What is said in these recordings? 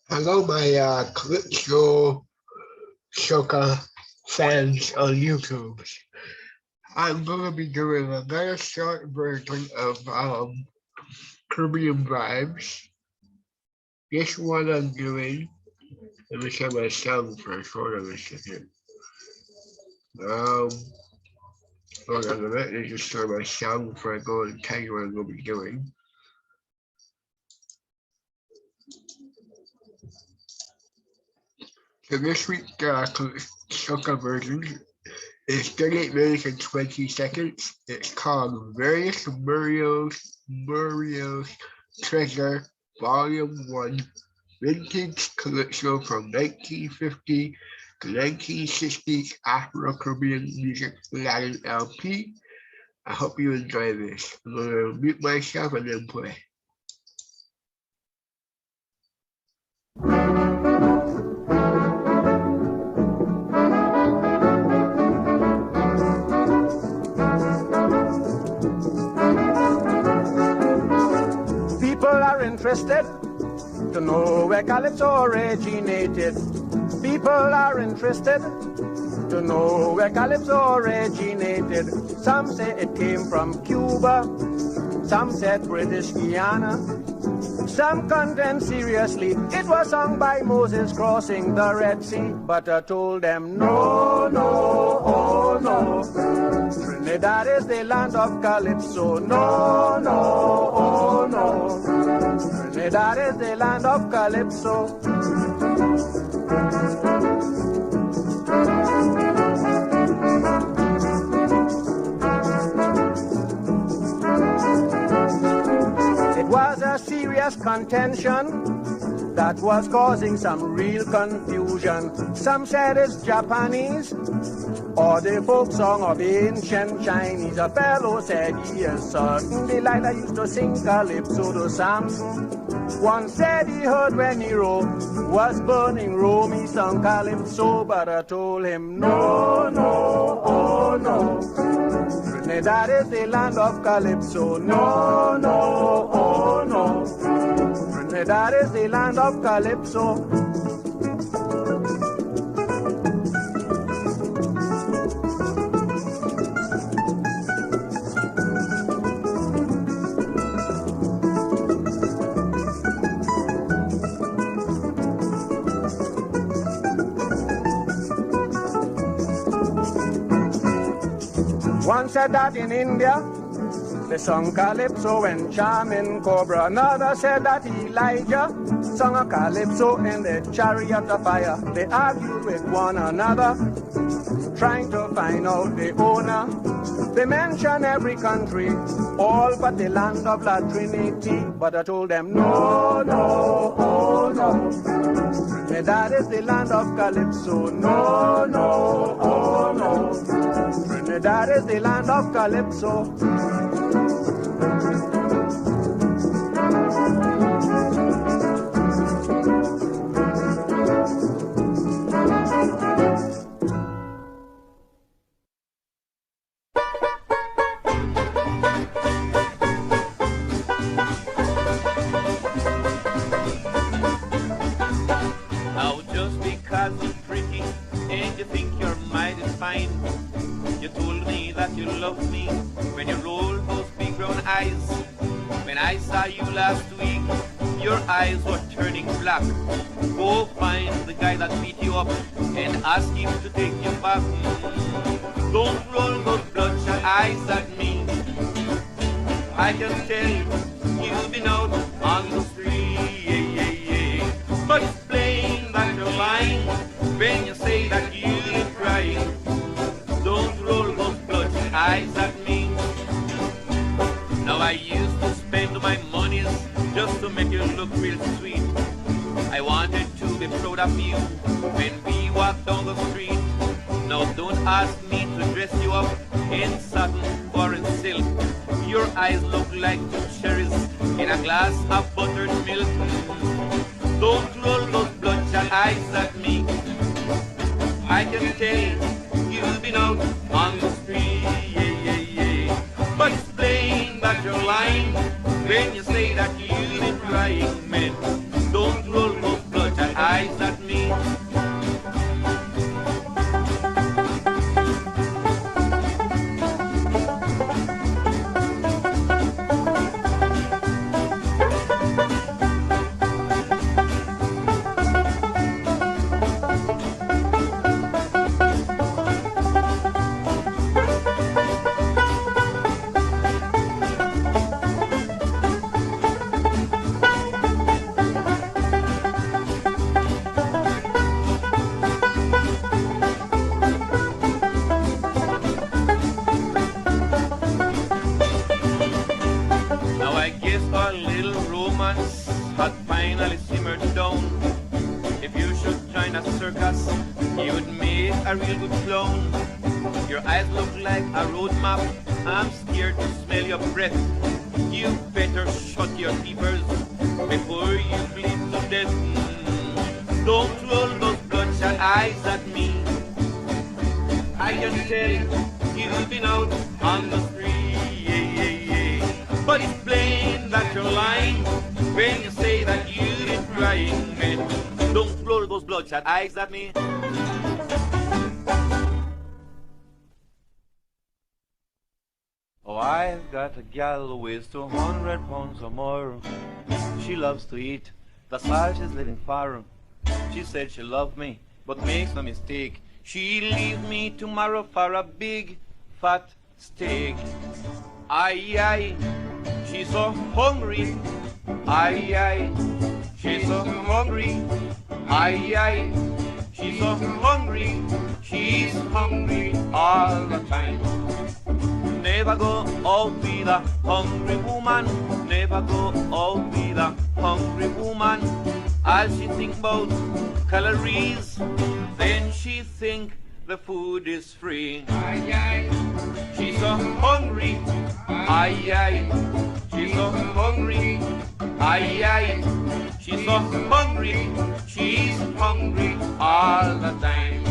Hello, my Calypso soca fans on YouTube. I'm going to be doing a very short version of Caribbean vibes. This one I'm doing. Let me share my sound first. Hold on a second. Um, Hold on a minute. Let me just start my sound before I go and tell you what I'm going to be doing. So this week's soca version is 38 minutes and 20 seconds. It's called Various Muriel's Treasure Volume 1 Vintage Calypso from 1950 to 1960s Afro-Caribbean Music Latin LP. I hope you enjoy this. I'm going to mute myself and then play. Interested to know where Calypso originated. People are interested to know where Calypso originated. Some say it came from Cuba, some said British Guiana. Some contend seriously it was sung by Moses crossing the Red Sea. But I told them no, no, oh no. Trinidad is the land of Calypso. No, no, oh no. Trinidad is the land of Calypso. It was a serious contention that was causing some real confusion. Some said it's Japanese or the folk song of ancient Chinese. A fellow said he is certain Delilah used to sing Calypso to Samson. One said he heard when Nero was burning Rome, he sung Calypso, but I told him no, no, oh no. Trinidad is the land of Calypso. No, no, oh no. Trinidad is the land of Calypso. One said that in India, they sung Calypso and charming Cobra. Another said that Elijah sung a Calypso in the chariot of fire. They argued with one another, trying to find out the owner. They mention every country, all but the land of La Trinity. But I told them no, no, oh no. Trinidad is the land of Calypso. No, no, oh no. Trinidad is the land of Calypso. Now just because you're pretty and you think you're mighty fine, you told me that you loved me when you rolled those big brown eyes. When I saw you last week, your eyes were turning black. Go find the guy that beat you up and ask him to take you back. Don't roll those bloodshot eyes at me. I can tell you've been out on the street, but it's plain that you're lying when you say that you're crying. Don't roll those bloodshot eyes at me. Now I used to spend my monies just to make you look real sweet. I wanted to be proud of you when we walk down the street. Now don't ask me to dress you up in satin or in silk. Your eyes look like two cherries in a glass of buttered milk. Don't roll those bloodshot eyes at me. I can tell you've been out on the street, but it's plain that you're lying when you say that you didn't romance had finally simmered down. If you should join a circus, you would make a real good clown. Your eyes look like a road map. I'm scared to smell your breath. You better shut your peepers before you bleed to death. Don't roll those bloodshot eyes at me. I can tell you've been out on the street, but it's plain that you're lying when you say that you've been crying. Don't roll those bloodshot eyes at me. Oh, I've got a gal who weighs 200 pounds or more. She loves to eat, that's why she's living far. She said she loved me, but makes no mistake. She'll leave me tomorrow for a big, fat steak. Aye, aye, she's so hungry. Aye, aye, she's so hungry. Aye, aye, she's so hungry. She's hungry all the time. Never go out with a hungry woman. Never go out with a hungry woman. All she think about calories, then she think the food is free. Aye, aye, she's so hungry. Aye, aye, she's so hungry. Aye, aye, she's so hungry. She's hungry all the time.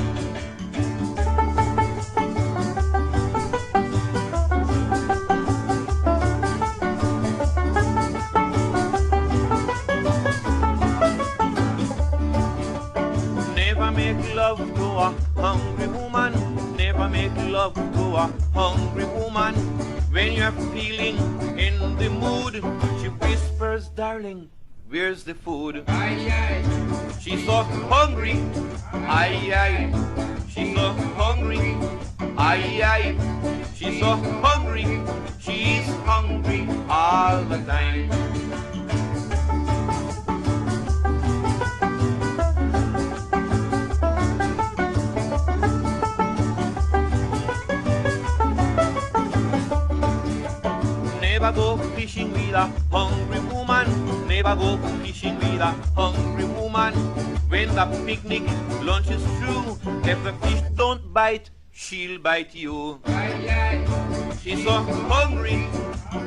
Never make love to a hungry woman. Never make love to a hungry woman. When you're feeling in the mood, she whispers, darling, where's the food? Aye, aye, she's so hungry. Aye, aye, she's so hungry. Aye, aye, she's so hungry. She's hungry all the time. Never go fishing with a hungry woman. Never go fishing with a hungry woman. When the picnic lunch is through, if the fish don't bite, she'll bite you. Aye, aye, she's so hungry.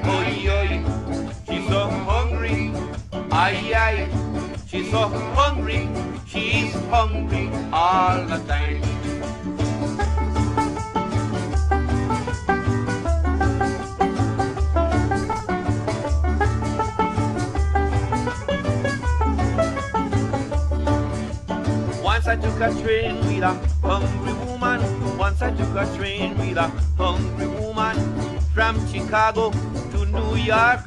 Oi, oi, she's so hungry. Aye, aye, she's so hungry. She's hungry all the time. Once I took a train with a hungry woman. Once I took a train with a hungry woman. From Chicago to New York,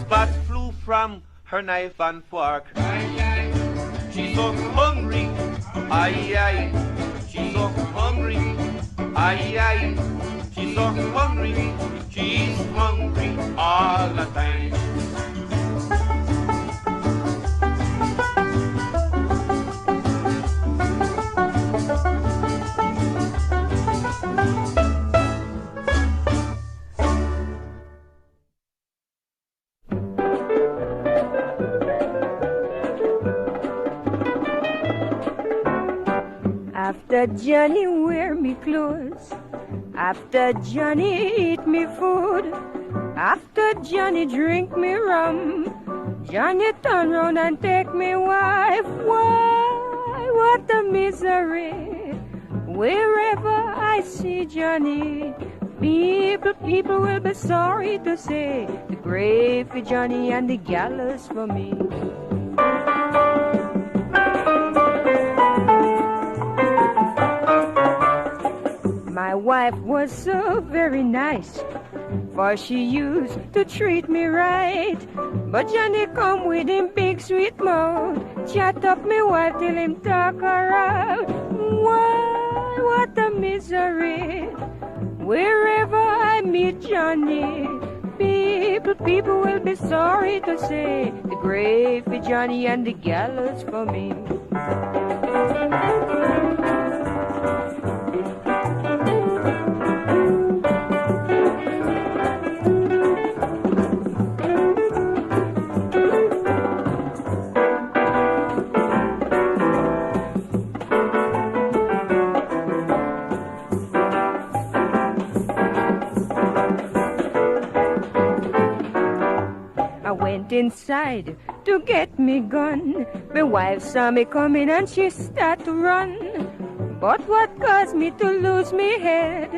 spots flew from her knife and fork. Aye, aye, she's so hungry. Aye, aye, she's so hungry. Aye, aye, she's so hungry. She's hungry all the time. After Johnny wear me clothes, after Johnny eat me food, after Johnny drink me rum, Johnny turn round and take me wife. Why, what a misery. Wherever I see Johnny, people will be sorry to say the grave for Johnny and the gallows for me. My wife was so very nice, for she used to treat me right. But Johnny come with him big sweet mouth, chat up me wife till him talk her out. Why, what a misery. Wherever I meet Johnny, people will be sorry to say the grave for Johnny and the gallows for me. inside to get me gun. My wife saw me coming and she start to run. But what caused me to lose me head?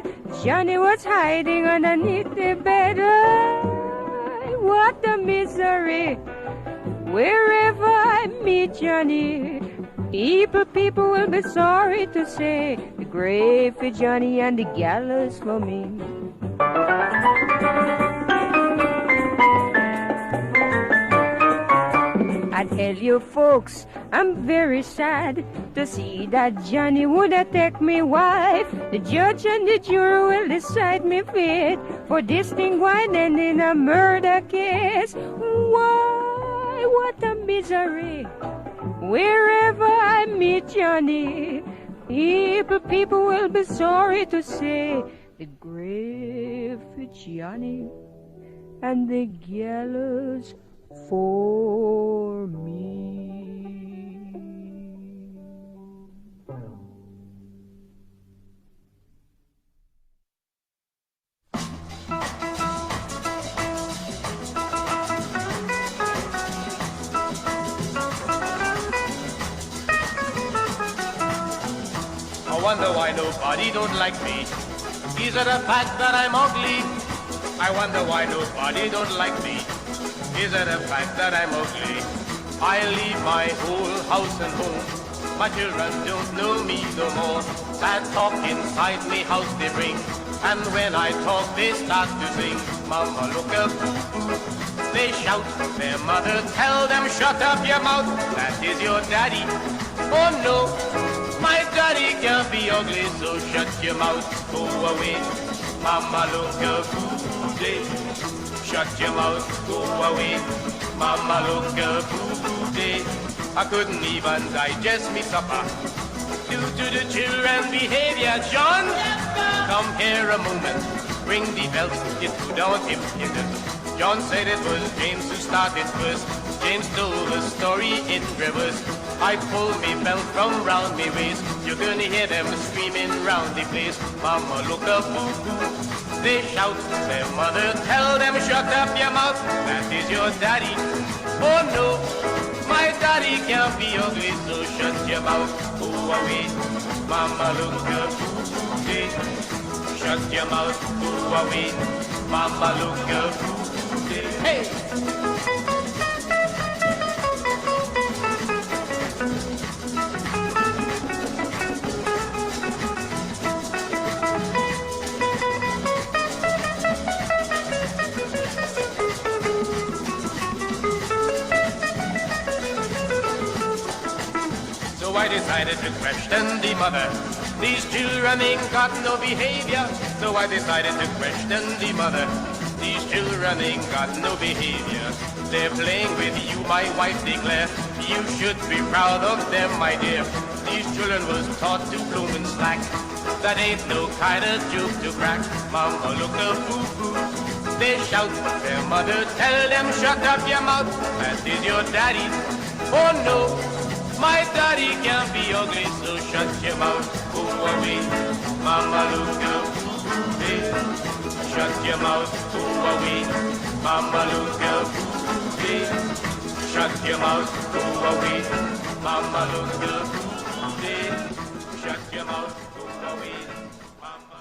Johnny was hiding underneath the bed. Ay, what a misery. Wherever I meet Johnny, people will be sorry to say the grave for Johnny and the gallows for me. I tell you folks, I'm very sad to see that Johnny would take me wife. The judge and the jury will decide me fate for this thing going end in a murder case. Why, what a misery. Wherever I meet Johnny, people will be sorry to say the grave for Johnny and the gallows for me. I wonder why nobody don't like me. Is it a fact that I'm ugly? I wonder why nobody don't like me. Is it a fact that I'm ugly? I leave my whole house and home. My children don't know me no more. Sad talk inside me house they bring. And when I talk they start to sing. Mama look up, they shout. Their mother tell them shut up your mouth. That is your daddy. Oh no, my daddy can't be ugly, so shut your mouth, go away. Mama look up, shut your mouth, go away. Mama look up, I couldn't even digest me supper due to the children's behavior. John, come here a moment, ring the bells, get down him. John said it was James who started first. James told the story in reverse. I pulled me belt from round me waist. You're gonna hear them screaming round the place. Mama look up, boo-boo. They shout. Their mother tell them shut up your mouth. That is your daddy. Oh no, my daddy can't be ugly, so shut your mouth. Go away. Mama look up, boo-boo. Shut your mouth. Go away. Mama look up, boo-boo. Hey. I decided to question the mother. These children ain't got no behavior. So I decided to question the mother. These children ain't got no behavior. They're playing with you, my wife declare. You should be proud of them, my dear. These children was taught to bloom and slack. That ain't no kind of joke to crack. Mama look a boo-boo. They shout. Their mother tell them shut up your mouth. That is your daddy. Oh no, my daddy can't be ugly, so shut your mouth, go away. Mama look up, hey. Shut your mouth, go away. Mama look up, hey. Shut your mouth, go away. Mama look up, hey. Shut your mouth, go away. Mama.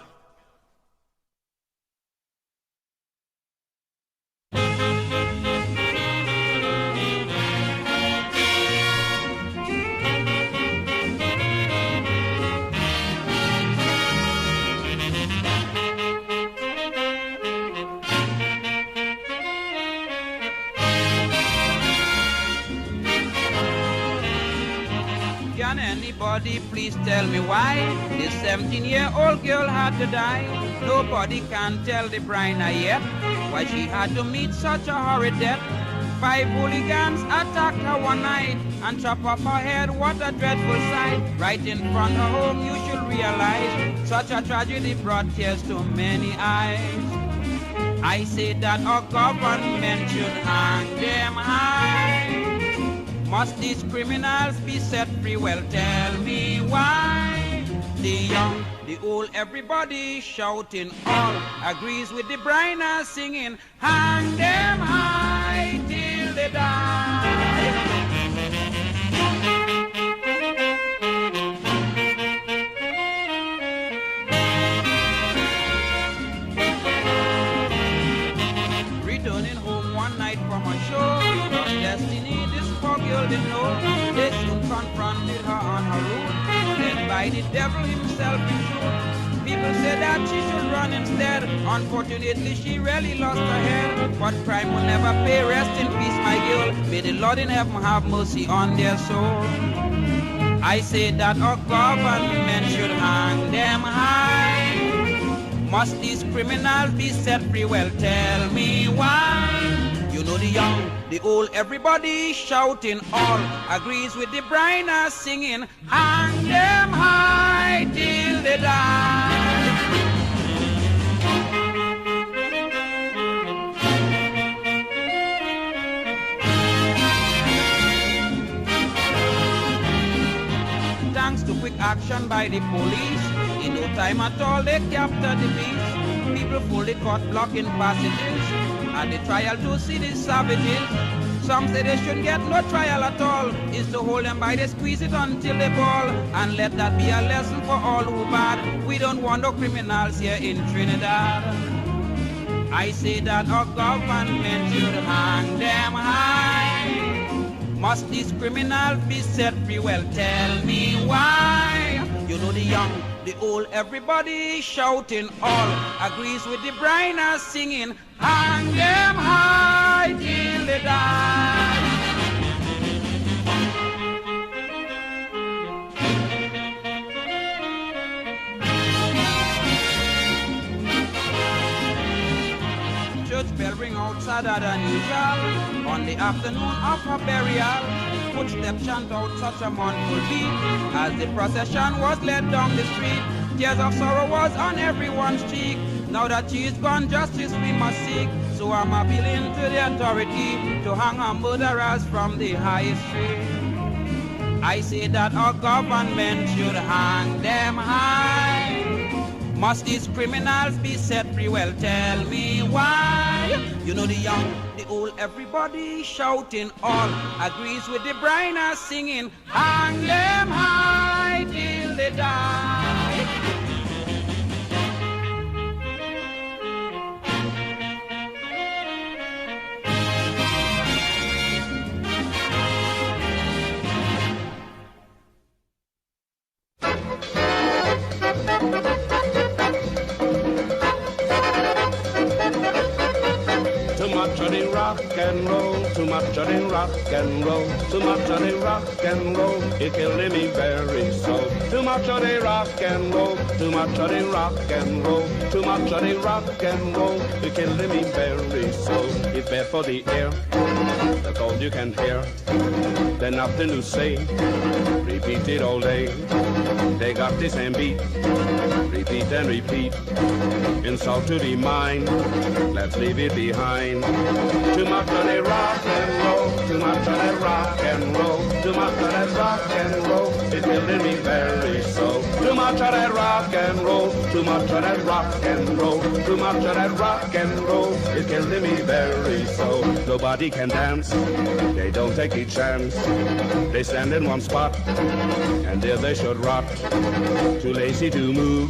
Can anybody please tell me why this 17-year-old girl had to die? Nobody can tell the Bryna yet why she had to meet such a horrid death. 5 hooligans attacked her one night and chopped off her head. What a dreadful sight. Right in front of her home, you should realize such a tragedy brought tears to many eyes. I say that our government should hang them high. Must these criminals be set free? Well, tell me why. The young, the old, everybody shouting, all agrees with the Bryna singing, hang them high till they they die. Returning home one night from a show, it was destiny this poor girl didn't know. They soon confronted her on her route, led by the devil himself in truth. People said that she should run instead. Unfortunately, she really lost her head. But crime will never pay. Rest in peace, my girl. May the Lord in heaven have mercy on their soul. I say that our government should hang them high. Must these criminals be set free? Well, tell me why. You know the young, the old, everybody shouting, all agrees with the Briners singing, hang them high till they die. Thanks to quick action by the police, in no time at all they captured the beast. People fully caught blocking passages at the trial to see these savages. Some say they shouldn't get no trial at all. Is to hold them by the squeeze it until they fall. And let that be a lesson for all who bad. We don't want no criminals here in Trinidad. I say that our government should hang them high. Must these criminals be set free? Well, tell me why. You know the young, the old, everybody shouting, all agrees with the Briners singing, hang them high till they die. Church bell ring out sadder than usual on the afternoon of her burial. Footsteps chant out such a mournful beat as the procession was led down the street. Tears of sorrow was on everyone's cheek. Now that she is gone, justice we must seek. So I'm appealing to the authority to hang our murderers from the highest tree. I say that our government should hang them high. Must these criminals be set free? Well, tell me why. You know the young, the old, everybody shouting, all agrees with the Briners singing, hang them high till they die. Rock and roll, too much of the rock and roll, too much of the rock and roll, it killing me very so. Too much of the rock and roll, too much of the rock and roll, too much of the rock and roll, it killing me very so. It's bad for the air, that's all you can hear. Then nothing to say, repeat it all day. They got the same beat, repeat and repeat. Insult to the mind, let's leave it behind. Too much of the rock and roll, too much of that rock and roll, too much of that rock and roll, it's killing me very so. Too much of that rock and roll, too much of that rock and roll, too much of that rock and roll, it's killing me very so. Nobody can dance, they don't take a chance. They stand in one spot, and there they should rot. Too lazy to move,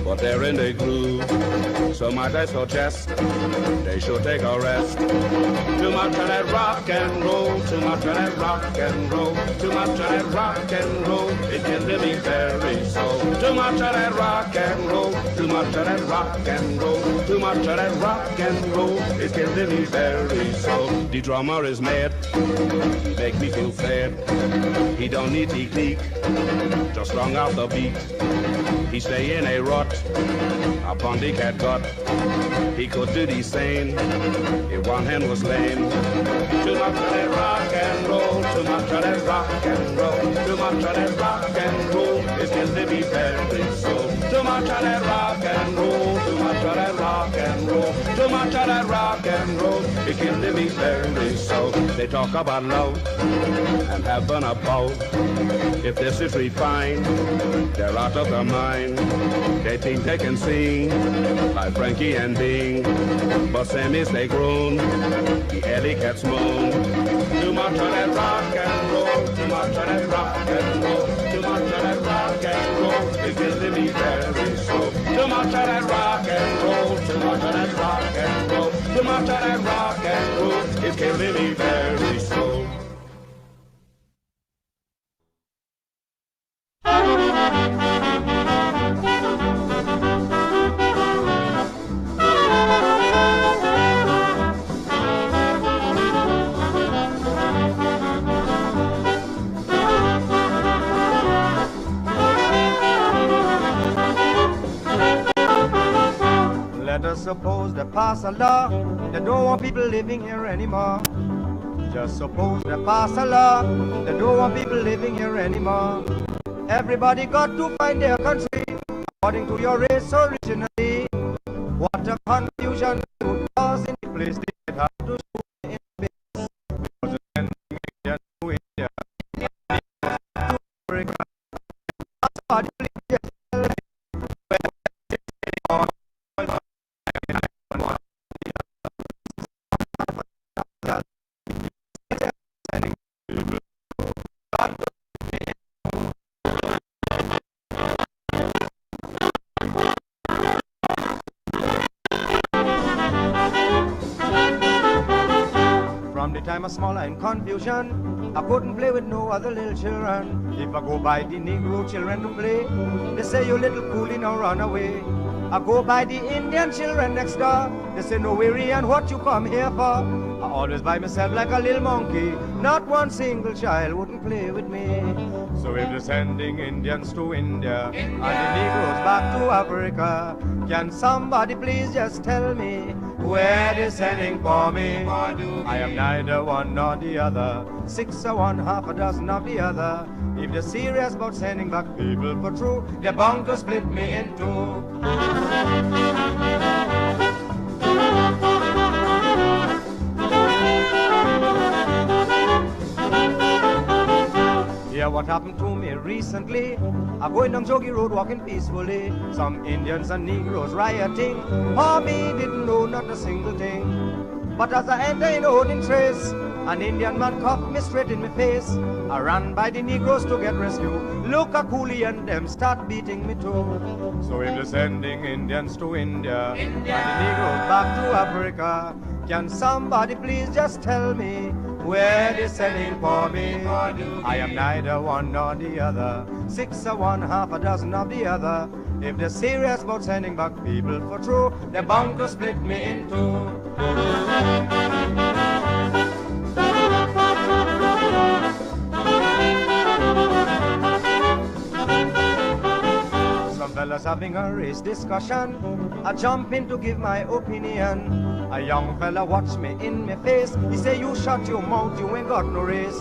but they're in the groove. So might I suggest they should take a rest. Too much of that rock and roll, too much of that rock and roll, too much of that rock and roll, it can do me very so. Too much of that rock and roll, too much of that rock and roll, too much of that rock and roll, it can do me very so. The drummer is mad, he make me feel sad. He don't need technique, just strung out the beat. He stay in a rut upon the catgut. He could do the same if one hand was lame. Too much of that rock and roll, too much of that rock and roll, too much of that rock and roll, it it kills me very so. Too much of that rock and roll, too much of that rock and roll, too much of that rock and roll, it kills me very so. They talk about love and having a ball. If this is refined, they're out of their mind. They think they can sing like Frankie and Bing, but same as they groan, the alley cats moan. Too much of that rock and roll, too much of that rock and roll, too much of that rock and roll, it kills me very so. Too much of that rock and roll, too much of that rock and roll, too much of that rock and roll, it kills me very so. Let us suppose they pass a law, they don't want people living here anymore. Just suppose they pass a law, they don't want people living here anymore. Everybody got to find their country according to your race originally. What a confusion it would cause in the place they have to show in base. Because it's sending India to India, to Africa. Somebody please just tell me where it's on. From the time I was smaller in confusion, I couldn't play with no other little children. If I go by the Negro children to play, they say you little coolie now run away. I go by the Indian children next door, they say no weary and what you come here for. I always by myself like a little monkey, not one single child wouldn't play with me. So if they're sending Indians to India, and the Negroes back to Africa, can somebody please just tell me where they're sending for me? I am neither one nor the other, 6 of one, half a dozen of the other. If they're serious about sending back people for true, they're bound to split me in two. Yeah, what happened to me recently? I'm going down Jogi Road walking peacefully. Some Indians and Negroes rioting. For me didn't know not a single thing. But as I enter in holding trace, an Indian man cuffed me straight in my face. I ran by the Negroes to get rescue. Look a coolie and them start beating me too. So if they're sending Indians to India, and the Negroes back to Africa, can somebody please just tell me where they're sending for me? I am neither one nor the other, 6 of one, half a dozen of the other. If they're serious about sending back people for true, they're bound to split me in two. Some fellas having a race discussion, I jump in to give my opinion. A young fella watched me in my face. He say, you shut your mouth, you ain't got no race.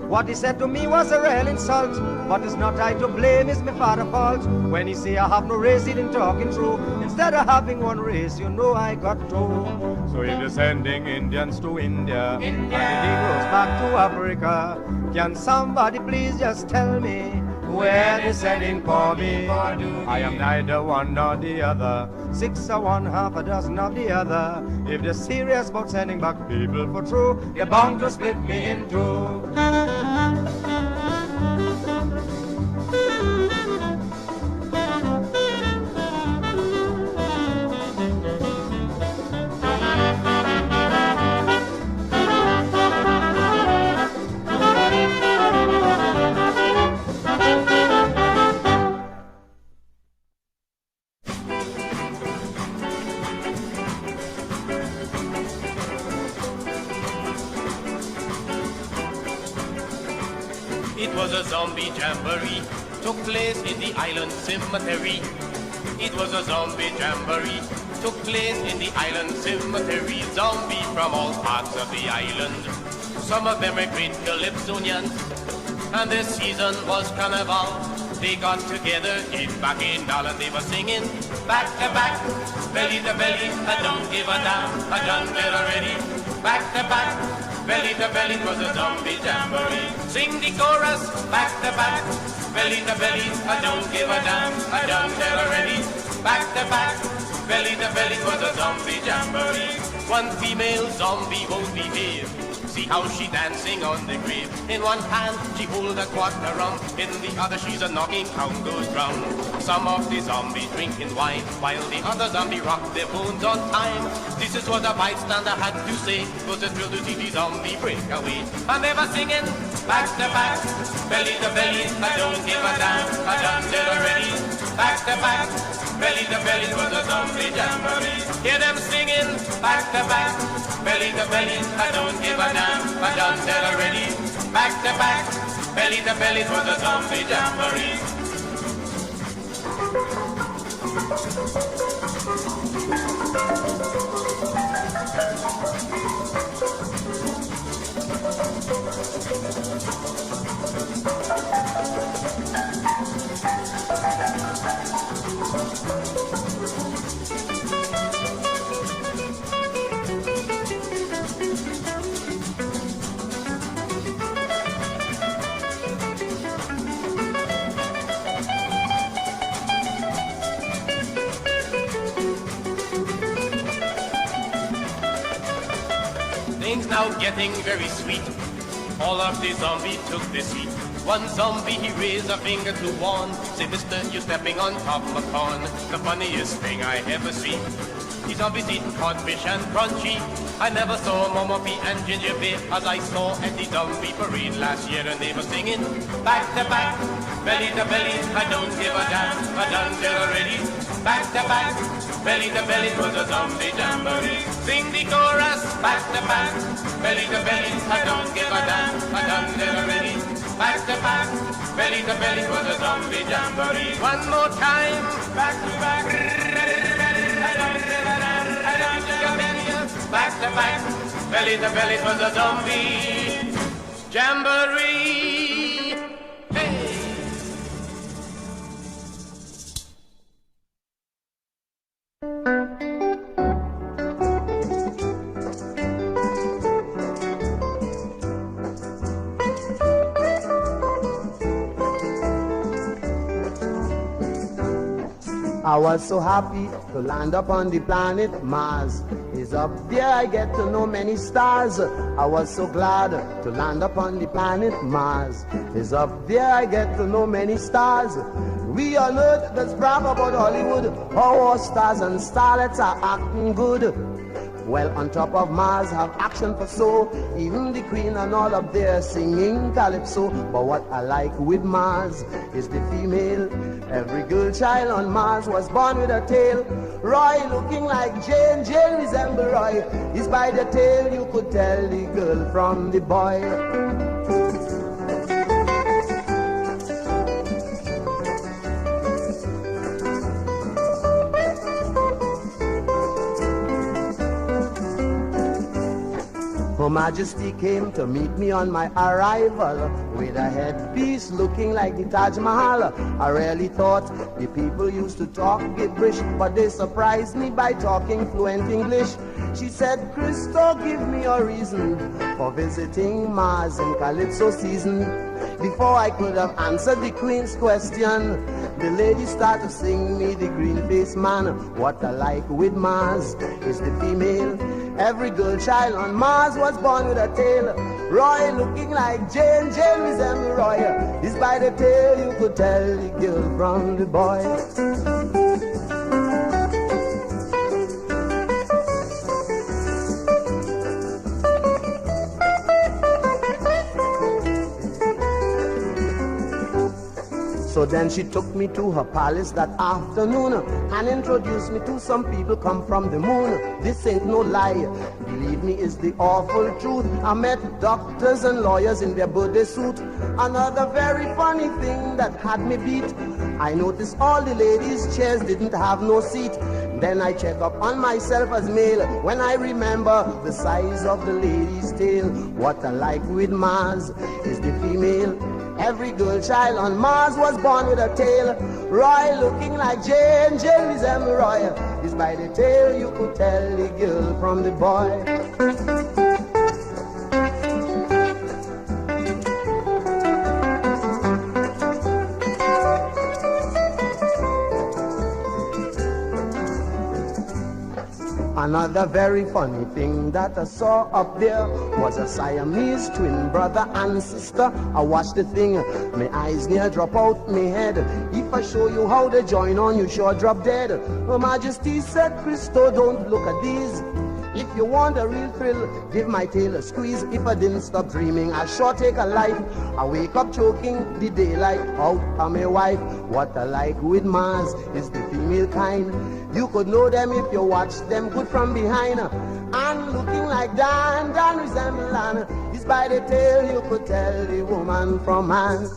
What he said to me was a real insult, but it's not I to blame, it's my father's fault. When he say I have no race, he didn't talking true. Instead of having one race, you know I got two. So if they're sending Indians to India, and the Negroes back to Africa, can somebody please just tell me where they're sending for me? I am neither one nor the other, 6 of one, half a dozen of the other. If they're serious about sending back people for true, they're bound to split me in two. It was a zombie jamboree, took place in the island cemetery. It was a zombie jamboree, took place in the island cemetery. Zombies from all parts of the island, some of them were great Calypsonians, and their season was carnival. they got together in Bacchanal and they were singing back to back, belly to belly, I don't give a damn, I done it already. Back to back, belly to belly, was a zombie jamboree. Sing the chorus, back to back, belly to belly, I don't give a damn, I done it already. Back to back, belly to belly, was a zombie jamboree. One female zombie won't behave. See how she dancing on the grave. In one hand she hold a quarter rum, in the other she's a knocking congos drum. Some of the zombies drinking wine, while the other zombie rock their bones on time. This is what a bystander had to say, was a thrill to see the zombie break away. And they were singing back to back, belly to belly, I don't give a damn, I done it already. Back to back, belly to belly, was a zombie jamboree. Hear them singing back to back, belly to belly, I don't give a damn, I done that already. Back to back, belly to belly, was a zombie jamboree. Things now getting very sweet. All of the zombies took the seat. One zombie, he raised a finger to warn. Say, mister, you're stepping on top of a corn. The funniest thing I ever seen. The zombies eating codfish and crunchy. I never saw Momopi and Ginger Beer as I saw at the zombie parade last year. And they were singing back to back, belly to belly, I don't give a damn, I done it already. Back to back, belly to belly, was a zombie jamboree. Sing the chorus, back to back, belly to belly, I don't give a damn, I done it already. Back to back, belly to belly, was a zombie jamboree. One more time, back to back, I don't give a damn, I don't give a damn. Back to back, belly to belly, was a zombie jamboree. Hey! I was so happy to land up on the planet Mars. Is up there I get to know many stars. I was so glad to land up on the planet Mars. Is up there I get to know many stars. We on Earth that's brag about Hollywood, how our stars and starlets are acting good. Well, on top of Mars have action for so. Even the Queen and all up there singing Calypso. But what I like with Mars is the female. Every girl child on Mars was born with a tail. Roy looking like Jane, Jane resemble Roy. It's by the tail you could tell the girl from the boy. Her Majesty came to meet me on my arrival with a headpiece looking like the Taj Mahal. I really thought the people used to talk gibberish, but they surprised me by talking fluent English. She said, Christo, give me a reason for visiting Mars in Calypso season. Before I could have answered the Queen's question, the lady started to sing me the green-faced man. What I like with Mars is the female. Every girl child on Mars was born with a tail. Roy looking like Jane, Jane resemble Roy. This by the tail you could tell the girl from the boy. So then she took me to her palace that afternoon and introduced me to some people come from the moon. This ain't no lie, believe me, it's the awful truth. I met doctors and lawyers in their birthday suit. Another very funny thing that had me beat, I noticed all the ladies' chairs didn't have no seat. Then I check up on myself as male when I remember the size of the lady's tail. What I like with Mars is the female. Every girl child on Mars was born with a tail. Roy looking like Jane, Jane resemble Roy. It's by the tail you could tell the girl from the boy. Another very funny thing that I saw up there was a Siamese twin brother and sister. I watched the thing, my eyes near drop out my head. If I show you how they join on, you sure drop dead. Her Majesty said, Christo, don't look at these. If you want a real thrill, give my tail a squeeze. If I didn't stop dreaming, I'll sure take a life. I wake up choking the daylight out of my wife. What I like with Mars is the female kind. You could know them if you watch them good from behind. And looking like Dan, Dan resemble Anna. It's by the tail you could tell the woman from man.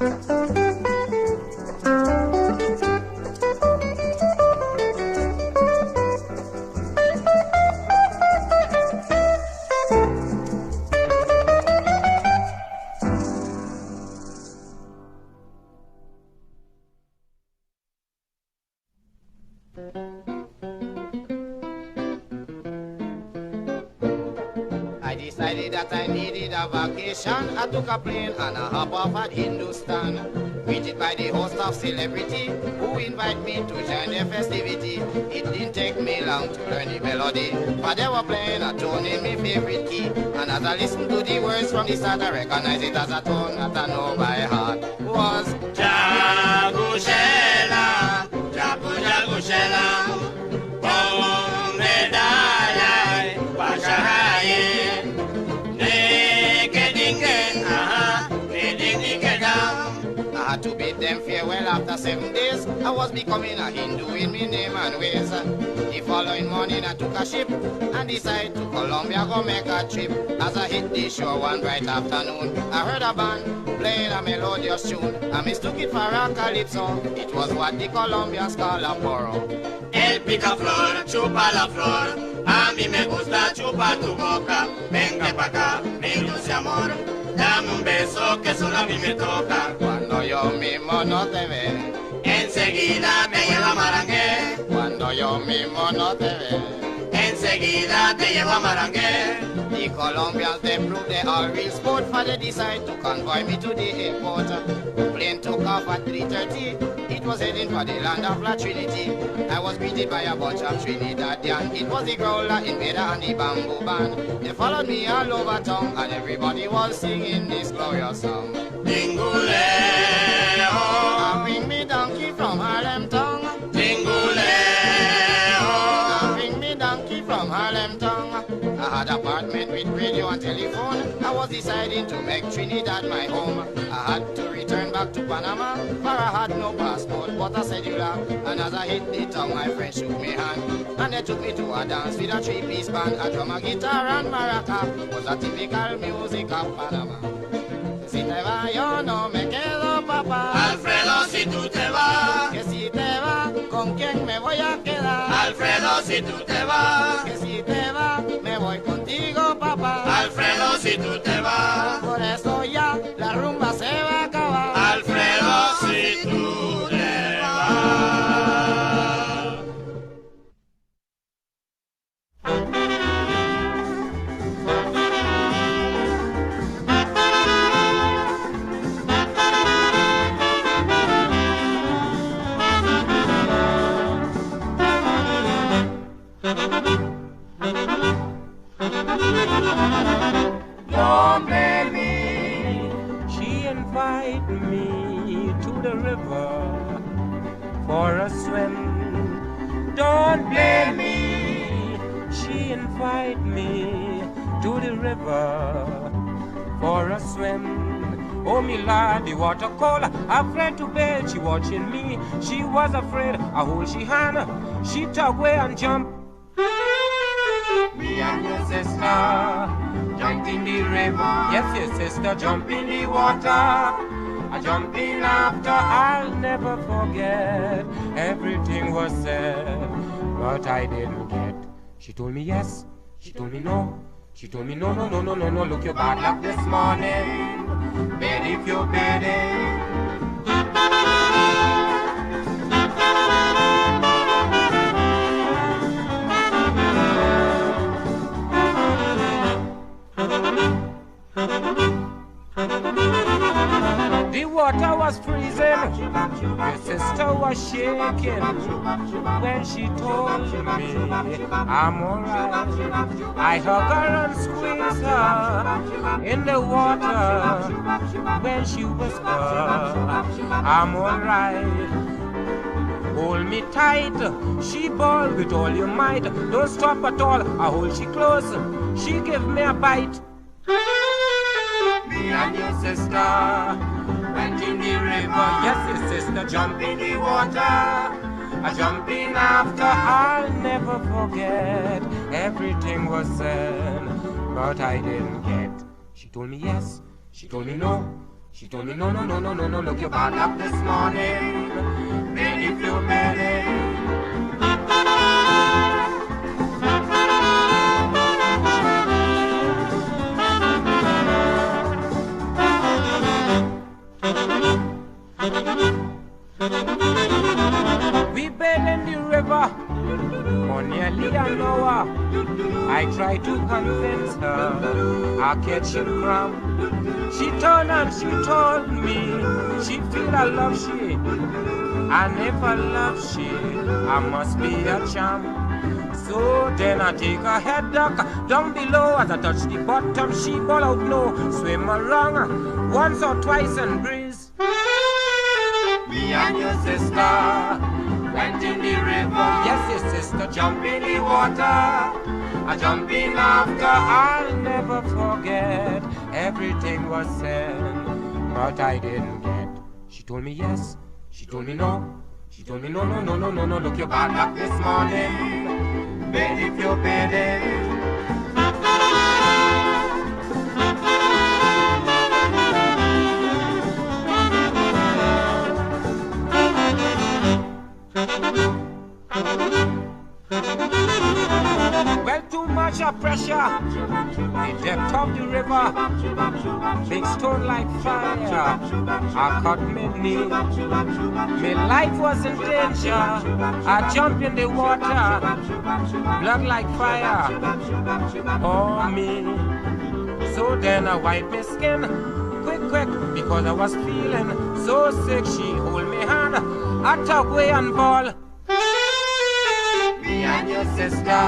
I decided that I needed a vacation. I took a plane and a hop off at Hindustan. Greeted by the host of celebrity who invite me to join their festivity. It didn't take me long to learn the melody, but they were playing a tune in my favorite key. And as I listened to the words from the start, I recognized it as a tune that I know by heart. Was Jagushela, Jagu Jagushela, Bong Medalai, Bashahaye. I had to bid them farewell after 7 days. I was becoming a Hindu in my name and ways. The following morning I took a ship and decided to Colombia go make a trip. As I hit the shore one bright afternoon, I heard a band playing a melodious tune. I mistook it for a Calypso. It was what the Colombians call a porro. Él pica flor, chupa la flor. A mí me gusta chupar tu boca. Venga pa' acá, mi dulce amor. Dame un beso que solo a mí me toca. Cuando yo mismo no te ve, enseguida te llevo a Marangué. Cuando yo mismo no te ve, enseguida te llevo a Marangué. The Colombians, they prove they are real sport, for they decide to convoy me to the airport. The plane took off at 3:30. It was heading for the land of La Trinity. I was greeted by a bunch of Trinidadian. It was the growler, invader, and the bamboo band. They followed me all over town, and everybody was singing this glorious song. Dinguleo, bring me donkey from Harlem town. Dinguleo, bring me donkey from Harlem town. I had apartment with radio and telephone. I was deciding to make Trinidad my home. I had to return back to Panama, for I had no passport but a cellular. And as I hit the town, my friends shook me hand, and they took me to a dance with a three-piece band. A drum, a guitar, and maraca was a typical music of Panama. Si te vas, yo no me quedo, papá. Alfredo, si tú te vas. Que si te vas, ¿con quién me voy a quedar? Alfredo, si tú te vas. Que si te vas, me voy contigo, papá. Alfredo, si tú te vas. Por eso ya la rumba se va a acabar. Alfredo, si tú te vas. Don't blame me. She invited me to the river for a swim. Don't blame me. She invited me to the river for a swim. Oh, me lad, the water cold. Afraid to bathe, she watching me. She was afraid. I hold she hand. She tug away and jump. Me and your sister jump in the river. Yes, your sister jump in the water. I jump in after. I'll never forget. Everything was said but I didn't get. She told me yes, she told me no. She told me no, no, no, no, no, no. Look, your bad luck this morning. Bed if you're bedding. The water was freezing, your sister was shaking when she told me I'm alright. I hug her and squeeze her in the water when she whispered I'm alright. Hold me tight, she bawled with all your might. Don't stop at all, I hold she close, she give me a bite. Me and your sister went in the river. Yes, your sister jump in the water. I jump in after. I'll never forget. Everything was said, but I didn't get. She told me yes. She told me no. She told me no, no, no, no, no, no. Look, you're bad up this morning. Made you feel better. We bathed in the river for nearly an hour. I tried to convince her I'll catch a crumb. She turned and she told me she feel I love she, and if I love she, I must be a champ. So then I take a head duck down below. As I touch the bottom, she ball out no. Swim around once or twice and breeze. Me and your sister went in the river. Yes, your sister jump in the water. I jump in after. I'll never forget. Everything was said, but I didn't get. She told me yes. She told me no. She told me no, no, no, no, no, no. Look, you're bad luck this morning. Bed if you're bedding. Well, too much of pressure. The depth of the river. Big stone like fire. I cut me knee. My life was in danger. I jumped in the water. Blood like fire. Oh, me. So then I wiped my skin. Quick, quick, because I was feeling so sick. She hold me hand. I talk away and ball. Me and your sister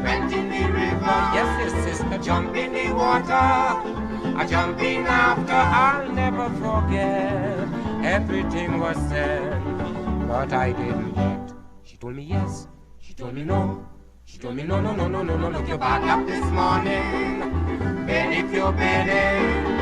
went in the river. Yes, your sister jump in the water. I jump in after. I'll never forget. Everything was said, but I didn't get. She told me yes. She told me no. She told me no, no, no, no, no, no. Look, you're bad luck this morning. Bed if you're bedding.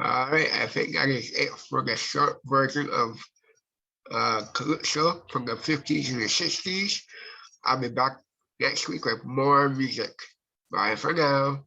All right, I think that is it for the short version of Calypso from the 50s and the 60s. I'll be back next week with more music. Bye for now.